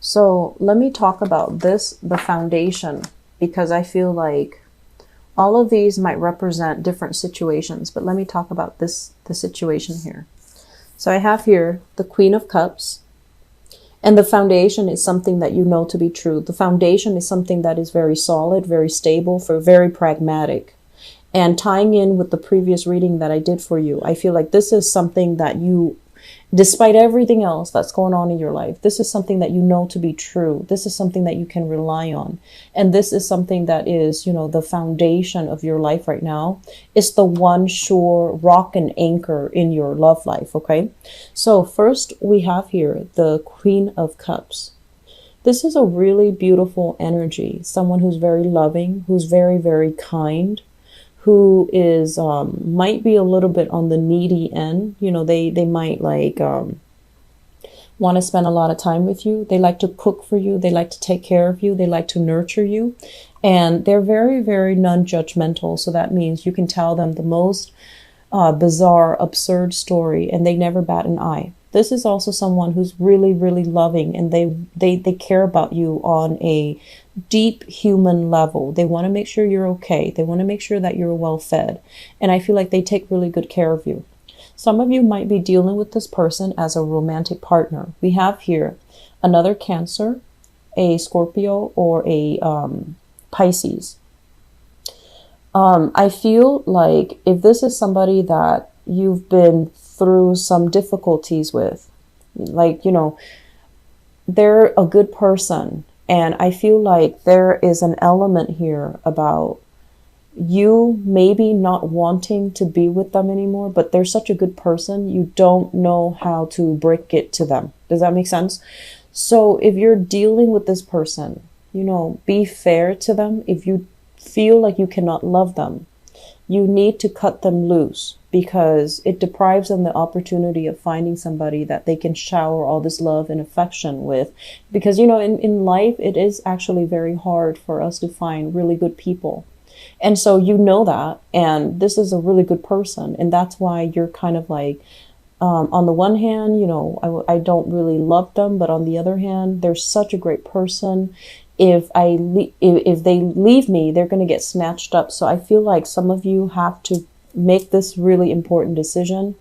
So let me talk about this, the foundation, because I feel like all of these might represent different situations, but let me talk about the situation here. So I have here the Queen of Cups, and the foundation is something that you know to be true. The foundation is something that is very solid, very stable, very pragmatic. And tying in with the previous reading that I did for you, I feel like this is something that you, despite everything else that's going on in your life, this is something that you know to be true. This is something that you can rely on. And this is something that is, the foundation of your life right now. It's the one sure rock and anchor in your love life, okay? So first we have here the Queen of Cups. This is a really beautiful energy. Someone who's very loving, who's very, very kind, who is might be a little bit on the needy end. They might like want to spend a lot of time with you. They like to cook for you. They like to take care of you. They like to nurture you. And they're very, very non-judgmental. So that means you can tell them the most bizarre, absurd story, and they never bat an eye. This is also someone who's really, really loving, and they care about you on a deep human level. They want to make sure you're okay. They want to make sure that you're well fed. And I feel like they take really good care of you. Some of you might be dealing with this person as a romantic partner. We have here another Cancer, a Scorpio, or a Pisces. I feel like if this is somebody that you've been through some difficulties with, they're a good person. And I feel like there is an element here about you maybe not wanting to be with them anymore, but they're such a good person, you don't know how to break it to them. Does that make sense? So if you're dealing with this person, be fair to them. If you feel like you cannot love them, you need to cut them loose, because it deprives them the opportunity of finding somebody that they can shower all this love and affection with. Because, in life, it is actually very hard for us to find really good people. And so that, and this is a really good person. And that's why you're kind of like, on the one hand, I don't really love them, but on the other hand, they're such a great person. If they leave me, they're going to get snatched up. So I feel like some of you have to make this really important decision,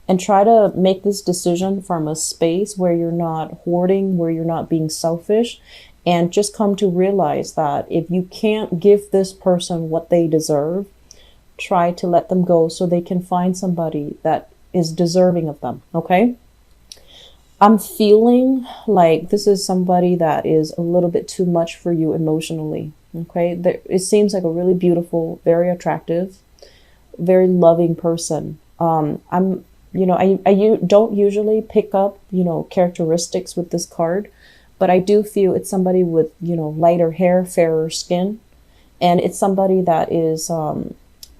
and try to make this decision from a space where you're not hoarding, where you're not being selfish, and just come to realize that if you can't give this person what they deserve, try to let them go so they can find somebody that is deserving of them. Okay? I'm feeling like this is somebody that is a little bit too much for you emotionally. Okay? It seems like a really beautiful, very attractive, very loving person. I don't usually pick up, characteristics with this card, but I do feel it's somebody with, lighter hair, fairer skin, and it's somebody that is,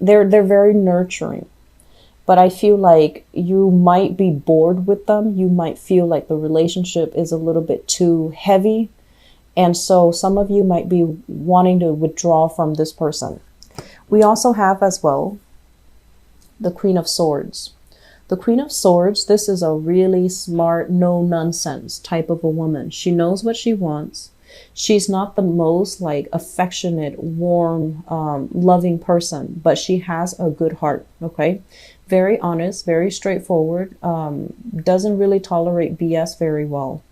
they're very nurturing. But I feel like you might be bored with them. You might feel like the relationship is a little bit too heavy. And so some of you might be wanting to withdraw from this person. We also have as well the Queen of Swords. The Queen of Swords, this is a really smart, no-nonsense type of a woman. She knows what she wants. She's not the most affectionate, warm, loving person, but she has a good heart, okay? Very honest, very straightforward, doesn't really tolerate BS very well.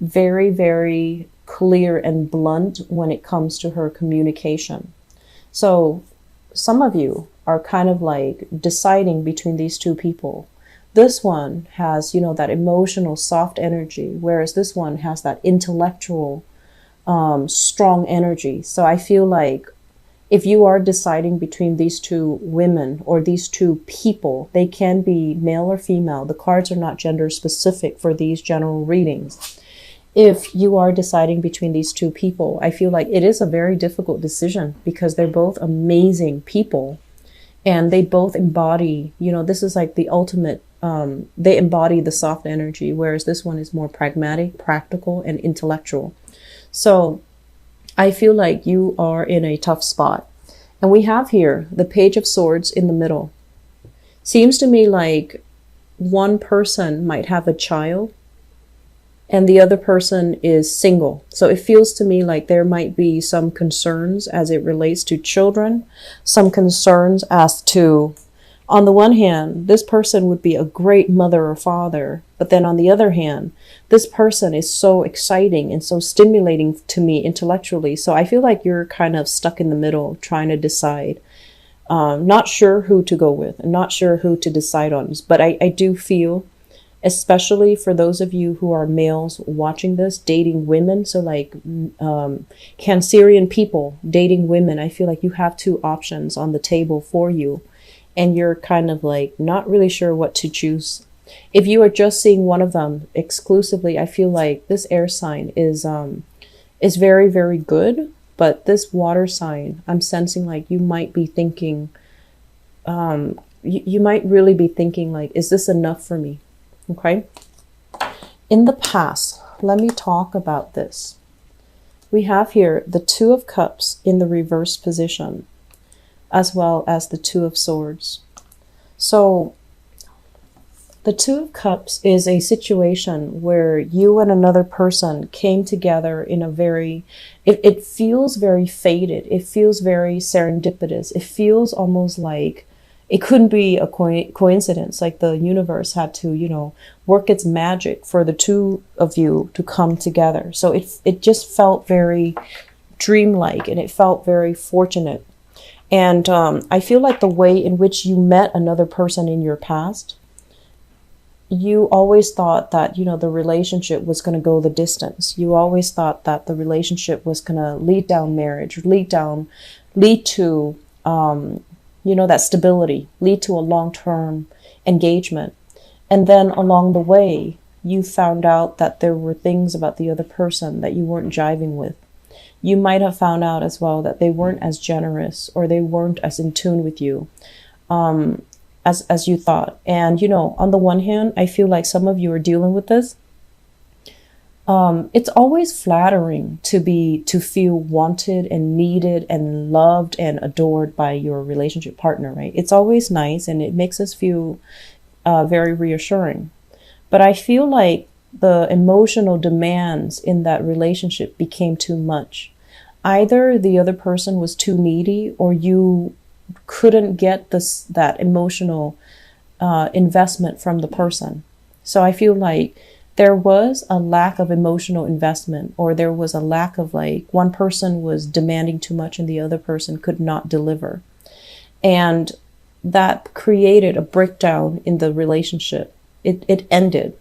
Very, very clear and blunt when it comes to her communication. So some of you are kind of deciding between these two people. This one has, that emotional, soft energy, whereas this one has that intellectual, strong energy. So I feel like if you are deciding between these two women or these two people, they can be male or female. The cards are not gender specific for these general readings. If you are deciding between these two people, I feel like it is a very difficult decision, because they're both amazing people. And they both embody, this is like the ultimate, they embody the soft energy, whereas this one is more pragmatic, practical, and intellectual. So I feel like you are in a tough spot. And we have here the Page of Swords in the middle. Seems to me like one person might have a child, and the other person is single. So it feels to me like there might be some concerns as it relates to children, some concerns as to, on the one hand, this person would be a great mother or father, but then on the other hand, this person is so exciting and so stimulating to me intellectually. So I feel like you're kind of stuck in the middle trying to decide. Not sure who to go with and not sure who to decide on. But I do feel, especially for those of you who are males watching this, dating women, so like Cancerian people dating women, I feel like you have two options on the table for you, and you're kind of like not really sure what to choose. If you are just seeing one of them exclusively, I feel like this air sign is very, very good. But this water sign, I'm sensing like you might be thinking, you might really be thinking like, is this enough for me? Okay. In the past, let me talk about this. We have here the Two of Cups in the reverse position, as well as the Two of Swords. So the Two of Cups is a situation where you and another person came together in a very, it feels very fated. It feels very serendipitous. It feels almost like it couldn't be a coincidence, like the universe had to, work its magic for the two of you to come together. So it just felt very dreamlike, and it felt very fortunate. And I feel like the way in which you met another person in your past, you always thought that, the relationship was going to go the distance. You always thought that the relationship was going to lead down marriage, lead to, that stability, lead to a long-term engagement. And then along the way, you found out that there were things about the other person that you weren't jiving with. You might have found out as well that they weren't as generous, or they weren't as in tune with you. As you thought. And, on the one hand, I feel like some of you are dealing with this. It's always flattering to feel wanted and needed and loved and adored by your relationship partner, right? It's always nice, and it makes us feel very reassuring. But I feel like the emotional demands in that relationship became too much. Either the other person was too needy, or you couldn't get that emotional investment from the person. So I feel like there was a lack of emotional investment, or there was a lack of, like, one person was demanding too much and the other person could not deliver. And that created a breakdown in the relationship. It ended.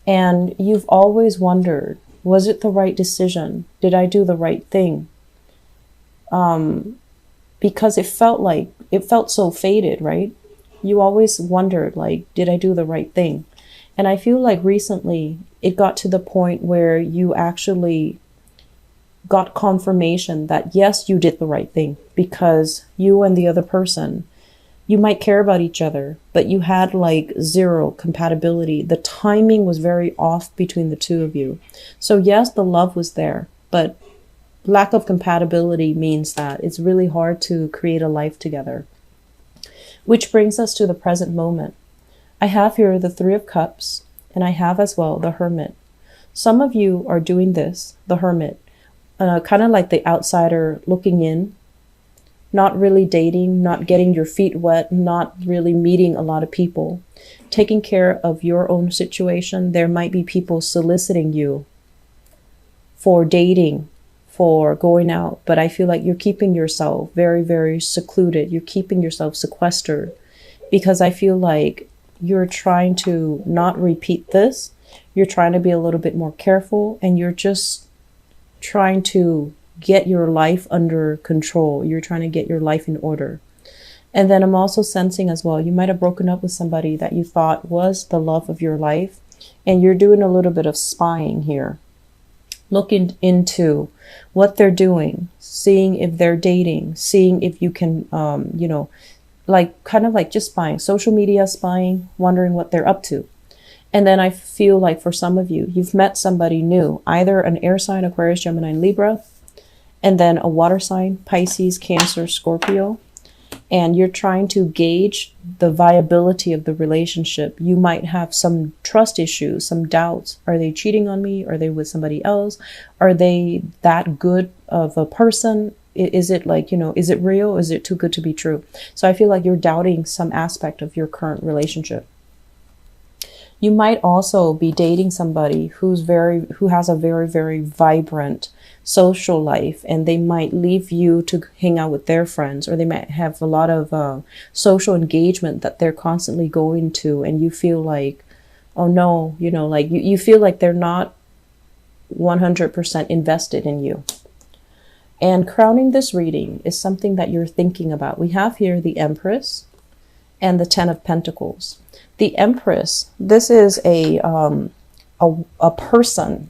And you've always wondered, was it the right decision? Did I do the right thing? Because it felt so fated, right? You always wondered, like, did I do the right thing? And I feel like recently it got to the point where you actually got confirmation that yes, you did the right thing, because you and the other person, you might care about each other, but you had like zero compatibility. The timing was very off between the two of you. So yes, the love was there, but lack of compatibility means that it's really hard to create a life together. Which brings us to the present moment. I have here the Three of Cups, and I have as well the Hermit. Some of you are doing this, the Hermit, kind of like the outsider looking in, not really dating, not getting your feet wet, not really meeting a lot of people, taking care of your own situation. There might be people soliciting you for dating, for going out, but I feel like you're keeping yourself very, very secluded. You're keeping yourself sequestered, because I feel like you're trying to not repeat this. You're trying to be a little bit more careful, and you're just trying to get your life under control. You're trying to get your life in order. And then I'm also sensing as well, you might have broken up with somebody that you thought was the love of your life, and you're doing a little bit of spying here. Looking into what they're doing, seeing if they're dating, seeing if you can, like kind of like just spying, social media spying, wondering what they're up to. And then I feel like for some of you, you've met somebody new, either an air sign, Aquarius, Gemini, and Libra, and then a water sign, Pisces, Cancer, Scorpio. and you're trying to gauge the viability of the relationship. You might have some trust issues, some doubts. Are they cheating on me? Are they with somebody else? Are they that good of a person? Is it like, is it real? Is it too good to be true? So I feel like you're doubting some aspect of your current relationship. You might also be dating somebody who has a very, very vibrant social life, and they might leave you to hang out with their friends, or they might have a lot of social engagement that they're constantly going to, and you feel like, oh no, like you feel like they're not 100% invested in you. And crowning this reading is something that you're thinking about. We have here the Empress and the Ten of Pentacles. The Empress, this is a person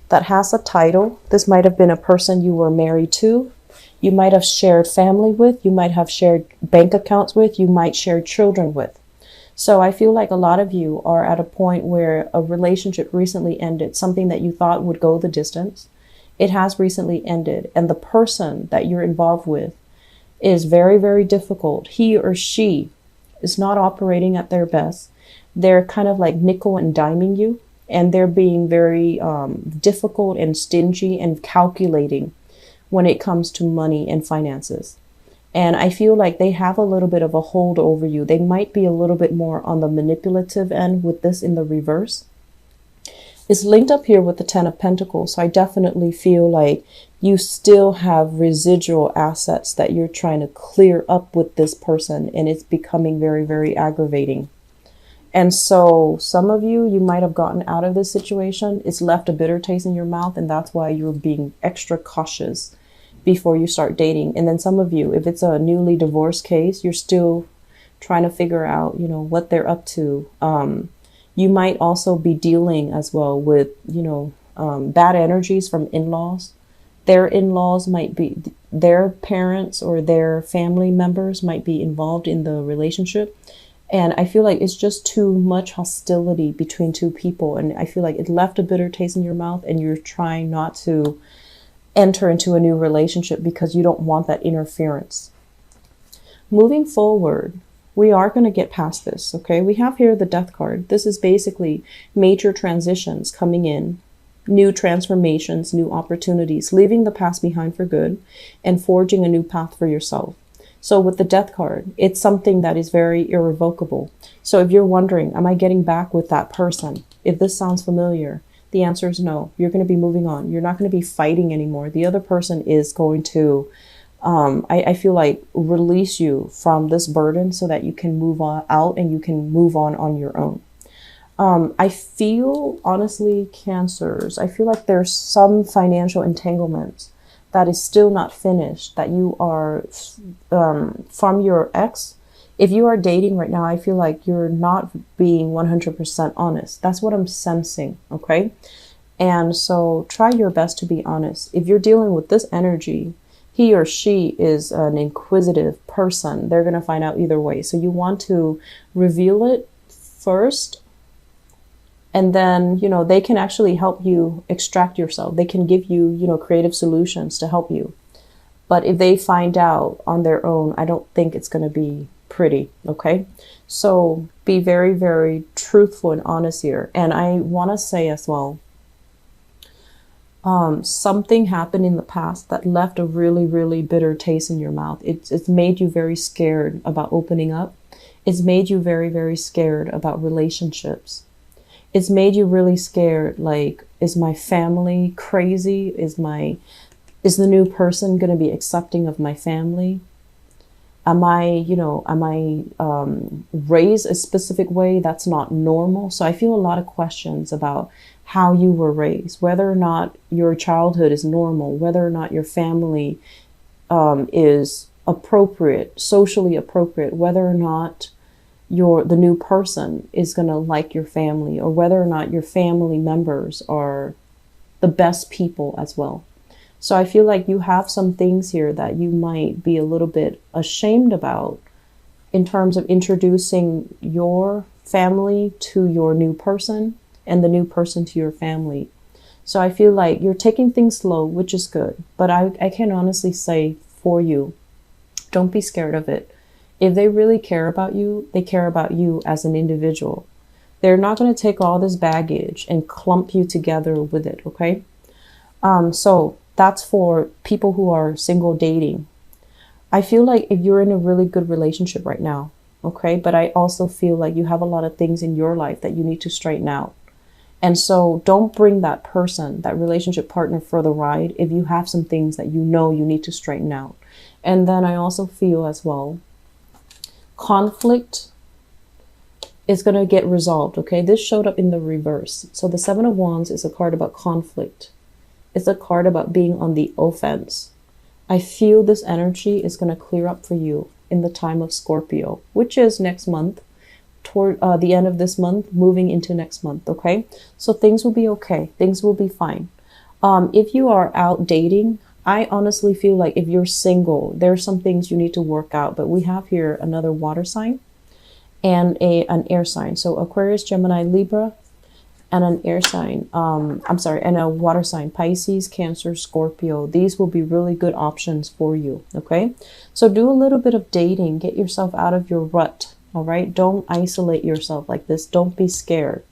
that has a title. This might have been a person you were married to. You might have shared family with. You might have shared bank accounts with. You might share children with. So I feel like a lot of you are at a point where a relationship recently ended, something that you thought would go the distance. It has recently ended, and the person that you're involved with is very, very difficult. He or she is not operating at their best. They're kind of like nickel and diming you, and they're being very difficult and stingy and calculating when it comes to money and finances. And I feel like they have a little bit of a hold over you. They might be a little bit more on the manipulative end with this in the reverse. It's linked up here with the Ten of Pentacles. So I definitely feel like you still have residual assets that you're trying to clear up with this person, and it's becoming very, very aggravating. And so some of you might have gotten out of this situation. It's left a bitter taste in your mouth, and that's why you're being extra cautious before you start dating. And then some of you, if it's a newly divorced case, you're still trying to figure out, what they're up to. You might also be dealing as well with, bad energies from in-laws. Their in-laws might be, their parents or their family members might be involved in the relationship. And I feel like it's just too much hostility between two people. And I feel like it left a bitter taste in your mouth, and you're trying not to enter into a new relationship because you don't want that interference. Moving forward, we are going to get past this, okay? We have here the Death card. This is basically major transitions coming in, new transformations, new opportunities, leaving the past behind for good and forging a new path for yourself. So with the Death card, it's something that is very irrevocable. So if you're wondering, am I getting back with that person? If this sounds familiar, the answer is no. You're going to be moving on. You're not going to be fighting anymore. The other person is going to, I feel like, release you from this burden so that you can move on out and you can move on your own. I feel, honestly, Cancers, I feel like there's some financial entanglements that is still not finished, that you are from your ex. If you are dating right now, I feel like you're not being 100% honest. That's what I'm sensing, okay? And so try your best to be honest. If you're dealing with this energy, he or she is an inquisitive person. They're going to find out either way. So you want to reveal it first. And then, they can actually help you extract yourself. They can give you, creative solutions to help you. But if they find out on their own, I don't think it's going to be pretty, okay? So be very, very truthful and honest here. And I want to say as well, something happened in the past that left a really, really bitter taste in your mouth. It's made you very scared about opening up. It's made you very, very scared about relationships. It's made you really scared, like, is my family crazy? Is the new person going to be accepting of my family? Am I raised a specific way that's not normal? So I feel a lot of questions about how you were raised, whether or not your childhood is normal, whether or not your family is appropriate, socially appropriate, whether or not the new person is going to like your family, or whether or not your family members are the best people as well. So I feel like you have some things here that you might be a little bit ashamed about in terms of introducing your family to your new person and the new person to your family. So I feel like you're taking things slow, which is good. But I can honestly say for you, don't be scared of it. If they really care about you, they care about you as an individual. They're not going to take all this baggage and clump you together with it, okay? So that's for people who are single dating. I feel like if you're in a really good relationship right now, okay? But I also feel like you have a lot of things in your life that you need to straighten out. And so don't bring that person, that relationship partner for the ride if you have some things that you know you need to straighten out. And then I also feel as well, conflict is going to get resolved, okay? This showed up in the reverse. So the Seven of Wands is a card about conflict. It's a card about being on the offense. I feel this energy is going to clear up for you in the time of Scorpio, which is next month, toward the end of this month, moving into next month, okay? So things will be okay. Things will be fine. If you are out dating, I honestly feel like if you're single, there are some things you need to work out. But we have here another water sign and an air sign. So Aquarius, Gemini, Libra, and an air sign. And a water sign, Pisces, Cancer, Scorpio. These will be really good options for you, okay? So do a little bit of dating. Get yourself out of your rut, all right? Don't isolate yourself like this. Don't be scared.